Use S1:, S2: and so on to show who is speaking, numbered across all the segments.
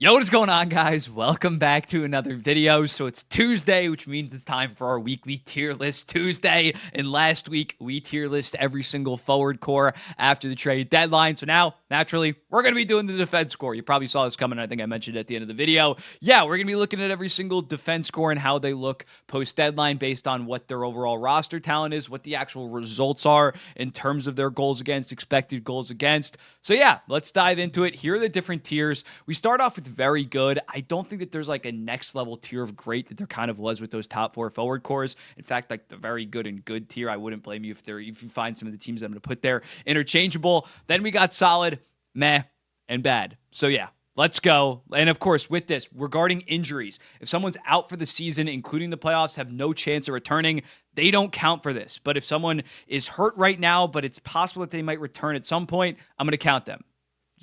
S1: Yo, what is going on, guys? Welcome back to another video. So it's Tuesday, which means it's time for our weekly tier list Tuesday. And last week, we tier list every single forward core after the trade deadline. So now, naturally, we're going to be doing the defense core. You probably saw this coming. I think I mentioned it at the end of the video. Yeah, we're going to be looking at every single defense core and how they look post-deadline based on what their overall roster talent is, what the actual results are in terms of their goals against, expected goals against. So yeah, let's dive into it. Here are the different tiers. We start off with very good. I don't think that there's like a next level tier of great that there kind of was with those top four forward cores. In fact, like the very good and good tier, I wouldn't blame you if you find some of the teams I'm going to put there interchangeable. Then we got solid, meh, and bad. So yeah, let's go. And of course, with this, regarding injuries, if someone's out for the season, including the playoffs, have no chance of returning, they don't count for this. But if someone is hurt right now, but it's possible that they might return at some point, I'm going to count them.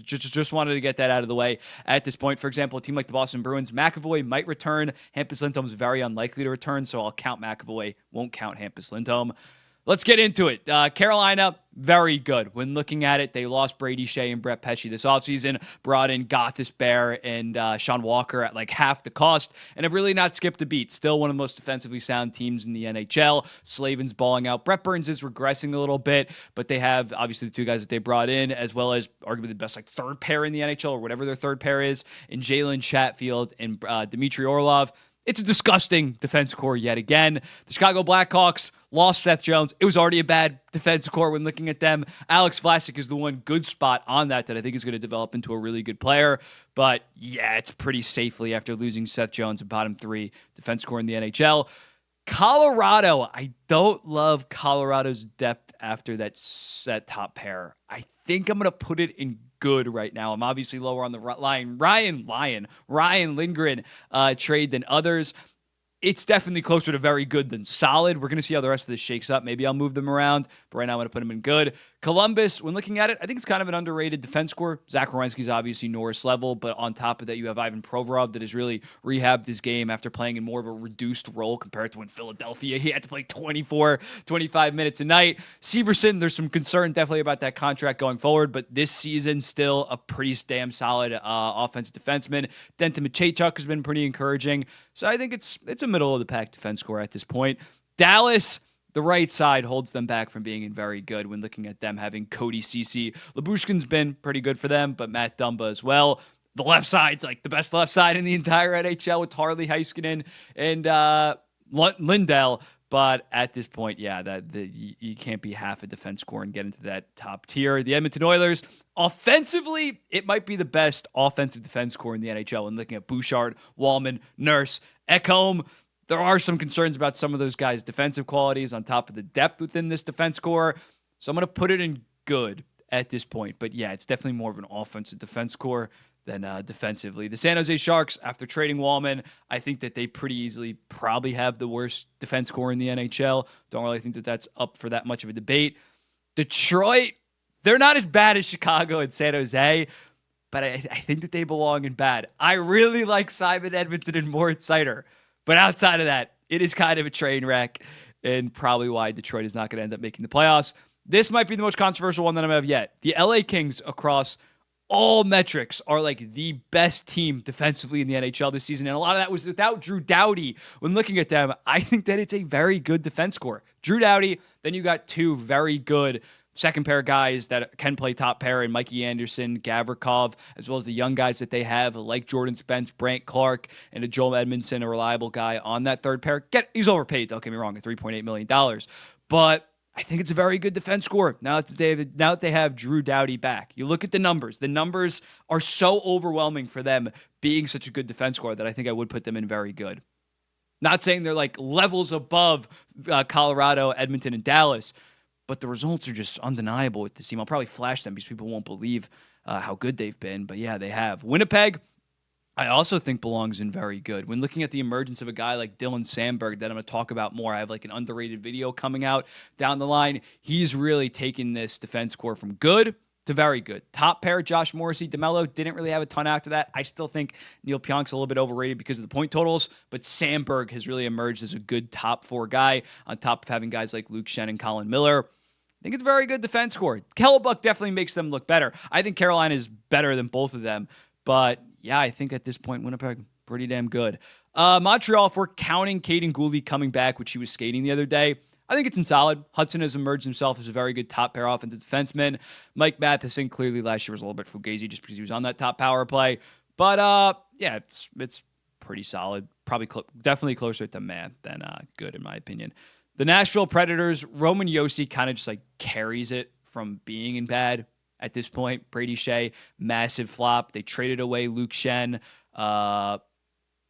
S1: Just wanted to get that out of the way at this point. For example, a team like the Boston Bruins, McAvoy might return. Hampus Lindholm is very unlikely to return, so I'll count McAvoy, won't count Hampus Lindholm. Let's get into it. Carolina, very good. When looking at it, they lost Brady Shea and Brett Pesce this offseason, brought in Gothis Bear and Sean Walker at like half the cost, and have really not skipped a beat. Still one of the most defensively sound teams in the NHL. Slavin's balling out. Brett Burns is regressing a little bit, but they have obviously the two guys that they brought in, as well as arguably the best like third pair in the NHL or whatever their third pair is, in Jalen Chatfield and Dmitry Orlov. It's a disgusting defense core yet again. The Chicago Blackhawks lost Seth Jones. It was already a bad defense core when looking at them. Alex Vlasic is the one good spot on that I think is going to develop into a really good player. But yeah, it's pretty safely after losing Seth Jones, a bottom three defense core in the NHL. Colorado, I don't love Colorado's depth after that top pair. I think I'm going to put it in good right now. I'm obviously lower on the line. Ryan Lindgren trade than others. It's definitely closer to very good than solid. We're going to see how the rest of this shakes up. Maybe I'll move them around, but right now I'm going to put them in good. Columbus, when looking at it, I think it's kind of an underrated defense core. Zach Werenski's obviously Norris level, but on top of that, you have Ivan Provorov that has really rehabbed his game after playing in more of a reduced role compared to in Philadelphia. He had to play 24, 25 minutes a night. Severson, there's some concern definitely about that contract going forward, but this season still a pretty damn solid offensive defenseman. Denton Mateychuk has been pretty encouraging. So I think it's a middle of the pack defense score at this point. Dallas, the right side holds them back from being very good when looking at them having Cody Ceci. Lyubushkin's been pretty good for them, but Matt Dumba as well. The left side's like the best left side in the entire NHL with Harley Heiskanen and Lindell. But at this point, yeah, you can't be half a defense core and get into that top tier. The Edmonton Oilers, offensively, it might be the best offensive defense core in the NHL. And looking at Bouchard, Wallman, Nurse, Ekholm, there are some concerns about some of those guys' defensive qualities on top of the depth within this defense core. So I'm going to put it in good at this point. But yeah, it's definitely more of an offensive defense core than defensively. The San Jose Sharks, after trading Wallman, I think that they pretty easily probably have the worst defense core in the NHL. Don't really think that that's up for that much of a debate. Detroit, they're not as bad as Chicago and San Jose, but I think that they belong in bad. I really like Simon Edmondson and Moritz Seider, but outside of that, it is kind of a train wreck and probably why Detroit is not going to end up making the playoffs. This might be the most controversial one that I have yet. The LA Kings across all metrics are like the best team defensively in the NHL this season. And a lot of that was without Drew Doughty. When looking at them, I think that it's a very good defense core. Drew Doughty, then you got two very good second pair guys that can play top pair in Mikey Anderson, Gavrikov, as well as the young guys that they have like Jordan Spence, Brandt Clark, and a Joel Edmondson, a reliable guy on that third pair. He's overpaid, don't get me wrong, at $3.8 million. But I think it's a very good defense score now that they have Drew Doughty back. You look at the numbers. The numbers are so overwhelming for them being such a good defense score that I think I would put them in very good. Not saying they're like levels above Colorado, Edmonton, and Dallas, but the results are just undeniable with this team. I'll probably flash them because people won't believe how good they've been. But yeah, they have. Winnipeg, I also think belongs in very good. When looking at the emergence of a guy like Dylan Sandberg that I'm going to talk about more, I have like an underrated video coming out down the line. He's really taken this defense core from good to very good. Top pair, Josh Morrissey, DeMello didn't really have a ton after that. I still think Neil Pionk's a little bit overrated because of the point totals, but Sandberg has really emerged as a good top four guy on top of having guys like Luke Shen and Colin Miller. I think it's a very good defense score. Kellebuck definitely makes them look better. I think Carolina is better than both of them, but yeah, I think at this point, Winnipeg, pretty damn good. Montreal, if we're counting Caden Gooley coming back, which he was skating the other day, I think it's in solid. Hudson has emerged himself as a very good top pair offensive defenseman. Mike Matheson clearly last year was a little bit fugazi just because he was on that top power play. But yeah, it's pretty solid. Probably definitely closer to meh than good in my opinion. The Nashville Predators, Roman Josi kind of just like carries it from being in bad at this point. Brady Shea, massive flop. They traded away Luke Shen.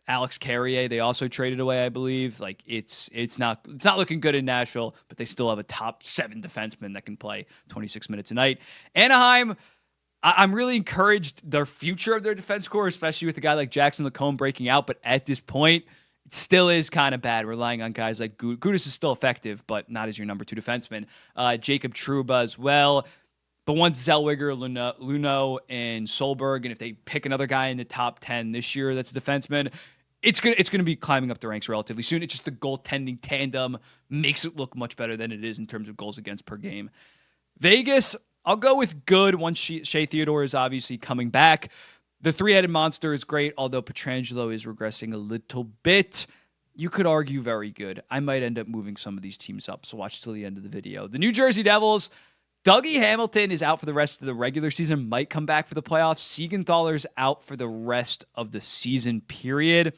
S1: Alex Carrier, they also traded away, I believe. Like it's not looking good in Nashville, but they still have a top 7 defenseman that can play 26 minutes a night. Anaheim, I'm really encouraged their future of their defense core, especially with a guy like Jackson Lacombe breaking out. But at this point, it still is kind of bad relying on guys like Gudas is still effective, but not as your number 2 defenseman. Jacob Trouba as well. But once Zellweger, Luno, and Solberg, and if they pick another guy in the top 10 this year that's a defenseman, it's gonna be climbing up the ranks relatively soon. It's just the goaltending tandem makes it look much better than it is in terms of goals against per game. Vegas, I'll go with good once Shea Theodore is obviously coming back. The 3-headed monster is great, although Pietrangelo is regressing a little bit. You could argue very good. I might end up moving some of these teams up, so watch till the end of the video. The New Jersey Devils, Dougie Hamilton is out for the rest of the regular season, might come back for the playoffs. Siegenthaler's out for the rest of the season, period.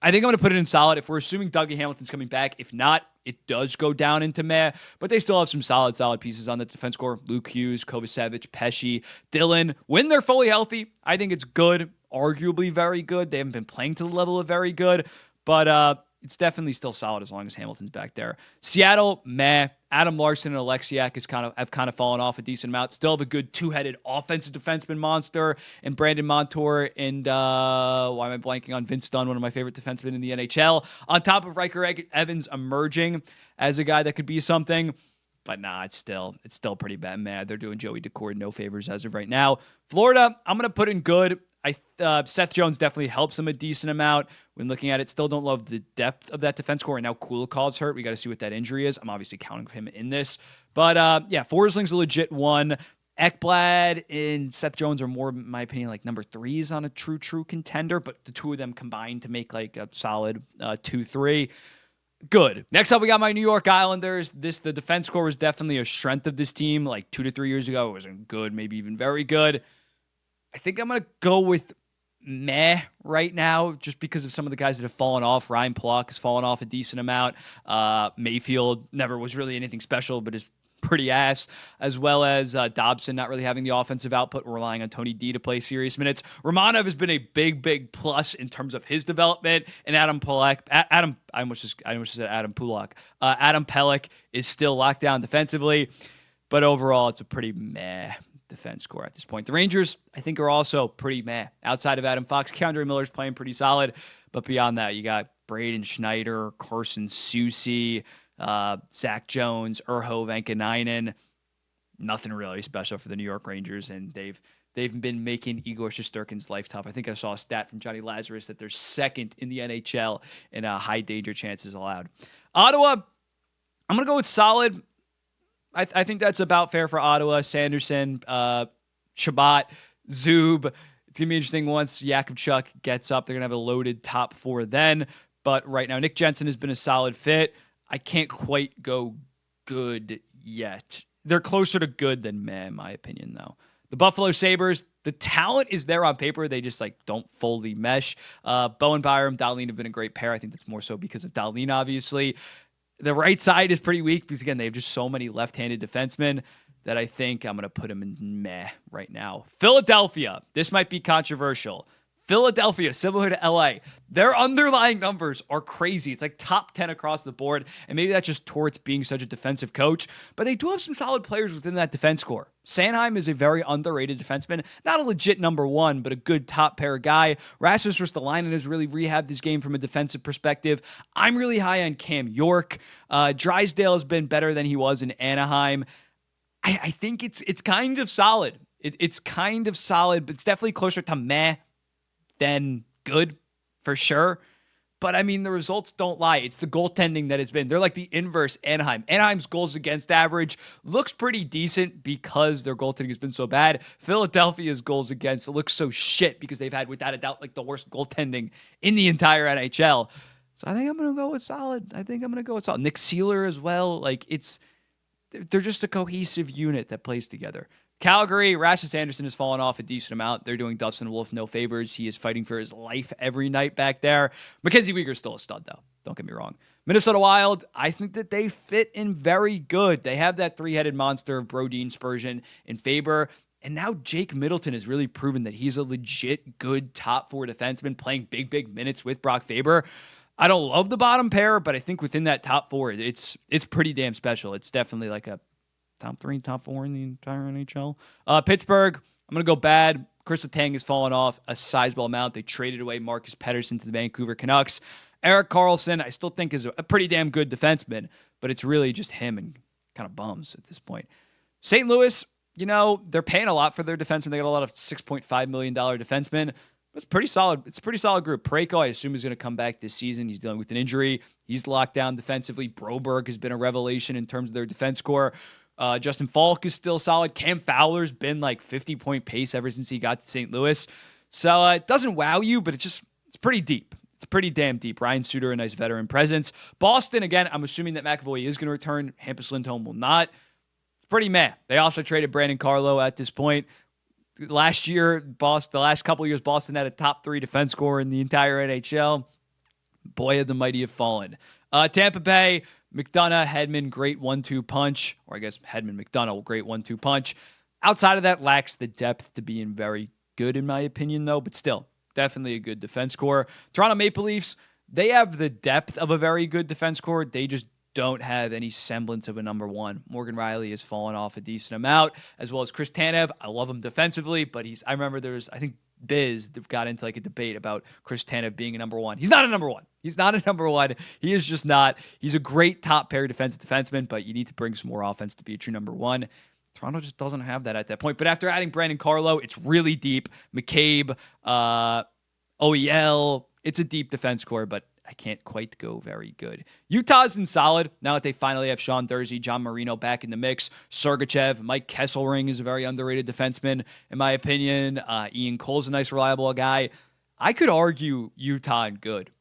S1: I think I'm going to put it in solid if we're assuming Dougie Hamilton's coming back. If not, it does go down into meh, but they still have some solid pieces on the defense core. Luke Hughes, Kovacevic, Pesci, Dylan. When they're fully healthy, I think it's good, arguably very good. They haven't been playing to the level of very good, but it's definitely still solid as long as Hamilton's back there. Seattle, meh. Adam Larson and Alexiak have kind of fallen off a decent amount. Still have a good 2-headed offensive defenseman monster and Brandon Montour and why am I blanking on Vince Dunn, one of my favorite defensemen in the NHL. On top of Riker Evans emerging as a guy that could be something. But nah, it's still pretty bad. Man, they're doing Joey Daccord no favors as of right now. Florida, I'm going to put in good. Seth Jones definitely helps them a decent amount. When looking at it, still don't love the depth of that defense core. And now Kulikov's hurt. We got to see what that injury is. I'm obviously counting him in this. But yeah, Forsling's a legit one. Ekblad and Seth Jones are more, in my opinion, like number 3s on a true contender. But the two of them combined to make like a solid 2-3. Good. Next up, we got my New York Islanders. The defense core was definitely a strength of this team. Like 2 to 3 years ago, it wasn't good, maybe even very good. I think I'm going to go with meh right now, just because of some of the guys that have fallen off. Ryan Pulock has fallen off a decent amount. Mayfield never was really anything special, but is pretty ass, as well as Dobson not really having the offensive output. We're relying on Tony D to play serious minutes. Romanov has been a big plus in terms of his development, and Adam Pelech is still locked down defensively, but overall it's a pretty meh defense score at this point. The Rangers, I think, are also pretty meh. Outside of Adam Fox, Keandre Miller's playing pretty solid, but beyond that, you got Braden Schneider, Carson Soucy, Zach Jones, Urho Vankanainen. Nothing really special for the New York Rangers, and they've been making Igor Shesterkin's life tough. I think I saw a stat from Johnny Lazarus that they're second in the NHL in high danger chances allowed. Ottawa, I'm going to go with solid. I think that's about fair for Ottawa. Sanderson, Shabbat, Zub. It's going to be interesting once Yakubchuk gets up. They're going to have a loaded top 4 then. But right now, Nick Jensen has been a solid fit. I can't quite go good yet. They're closer to good than meh, in my opinion, though. The Buffalo Sabres, the talent is there on paper. They just don't fully mesh. Bowen Byram, Dahlin have been a great pair. I think that's more so because of Dahlin, obviously. The right side is pretty weak because, again, they have just so many left-handed defensemen that I think I'm going to put them in meh right now. Philadelphia, this might be controversial. Philadelphia, similar to LA, their underlying numbers are crazy. It's like top 10 across the board, and maybe that's just towards being such a defensive coach, but they do have some solid players within that defense core. Sanheim is a very underrated defenseman, not a legit number 1, but a good top pair guy. Rasmus Ristolainen has really rehabbed his game from a defensive perspective. I'm really high on Cam York. Drysdale has been better than he was in Anaheim. I think it's kind of solid. It's kind of solid, but it's definitely closer to meh than good, for sure. But I mean, the results don't lie. It's the goaltending that has been. They're like the inverse Anaheim. Anaheim's goals against average looks pretty decent because their goaltending has been so bad. Philadelphia's goals against looks so shit because they've had, without a doubt, like the worst goaltending in the entire NHL. So I think I'm going to go with solid. Nick Seeler as well. Like they're just a cohesive unit that plays together. Calgary, Rasmus Anderson has fallen off a decent amount. They're doing Dustin Wolf no favors. He is fighting for his life every night back there. Mackenzie Weegar's still a stud, though. Don't get me wrong. Minnesota Wild, I think that they fit in very good. They have that three-headed monster of Brodin, Spurgeon, and Faber. And now Jake Middleton has really proven that he's a legit good top four defenseman playing big minutes with Brock Faber. I don't love the bottom pair, but I think within that top four, it's pretty damn special. It's definitely like a top three, top four in the entire NHL. Pittsburgh, I'm going to go bad. Chris Letang has fallen off a sizable amount. They traded away Marcus Pettersson to the Vancouver Canucks. Eric Carlson, I still think is a pretty damn good defenseman, but it's really just him and kind of bums at this point. St. Louis, they're paying a lot for their defensemen. They got a lot of $6.5 million defensemen. It's pretty solid. It's a pretty solid group. Parayko, I assume, is going to come back this season. He's dealing with an injury. He's locked down defensively. Broberg has been a revelation in terms of their defense core. Justin Falk is still solid. Cam Fowler's been like 50-point pace ever since he got to St. Louis. So it doesn't wow you, but it's pretty deep. It's pretty damn deep. Ryan Suter, a nice veteran presence. Boston, again, I'm assuming that McAvoy is going to return. Hampus Lindholm will not. It's pretty meh. They also traded Brandon Carlo at this point. Last year, the last couple of years, Boston had a top three defense scorer in the entire NHL. Boy, had the mighty have fallen. Tampa Bay, McDonough, Hedman, great 1-2 punch. Or I guess Hedman, McDonough, great 1-2 punch. Outside of that, lacks the depth to be in very good, in my opinion, though. But still, definitely a good defense core. Toronto Maple Leafs, they have the depth of a very good defense core. They just don't have any semblance of a number one. Morgan Riley has fallen off a decent amount, as well as Chris Tanev. I love him defensively, but I remember I think Biz got into like a debate about Chris Tanev being a number one. He's not a number one. He is just not. He's a great top pair defensive defenseman, but you need to bring some more offense to be a true number one. Toronto just doesn't have that at that point. But after adding Brandon Carlo, it's really deep. McCabe, OEL, it's a deep defense core, but I can't quite go very good. Utah's in solid now that they finally have Sean Thursey, John Marino back in the mix. Sergachev, Mike Kesselring is a very underrated defenseman, in my opinion. Ian Cole's a nice, reliable guy. I could argue Utah and good.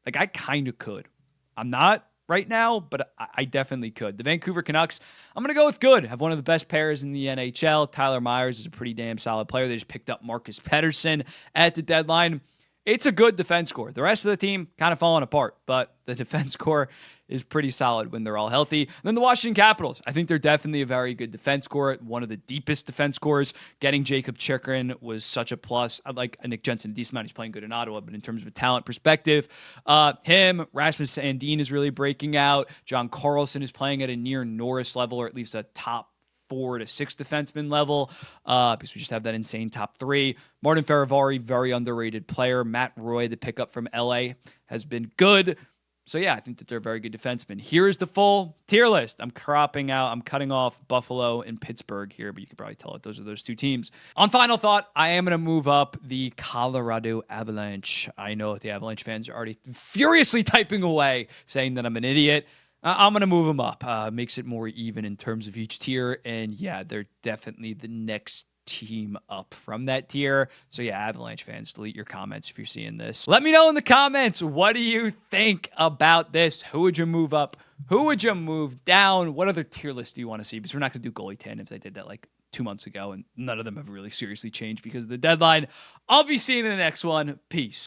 S1: Like, I kind of could. I'm not right now, but I definitely could. The Vancouver Canucks, I'm going to go with good. Have one of the best pairs in the NHL. Tyler Myers is a pretty damn solid player. They just picked up Marcus Pettersson at the deadline. It's a good defense core. The rest of the team kind of falling apart, but the defense core is pretty solid when they're all healthy. And then the Washington Capitals, I think they're definitely a very good defense core, one of the deepest defense cores. Getting Jacob Chikrin was such a plus. I like Nick Jensen a decent amount. He's playing good in Ottawa, but in terms of a talent perspective, Rasmus Sandin is really breaking out. John Carlson is playing at a near Norris level, or at least a top 4 to 6 defenseman level, because we just have that insane top 3. Martin Feravari, very underrated player. Matt Roy, the pickup from LA, has been good. So yeah, I think that they're very good defensemen. Here's the full tier list. I'm cutting off Buffalo and Pittsburgh here, but you could probably tell it. Those are those two teams. On final thought, I am going to move up the Colorado Avalanche. I know the Avalanche fans are already furiously typing away, saying that I'm an idiot. I'm going to move them up. Makes it more even in terms of each tier. And yeah, they're definitely the next team up from that tier. So yeah, Avalanche fans, delete your comments if you're seeing this. Let me know in the comments, what do you think about this? Who would you move up? Who would you move down? What other tier list do you want to see? Because we're not going to do goalie tandems. I did that like 2 months ago, and none of them have really seriously changed because of the deadline. I'll be seeing you in the next one. Peace.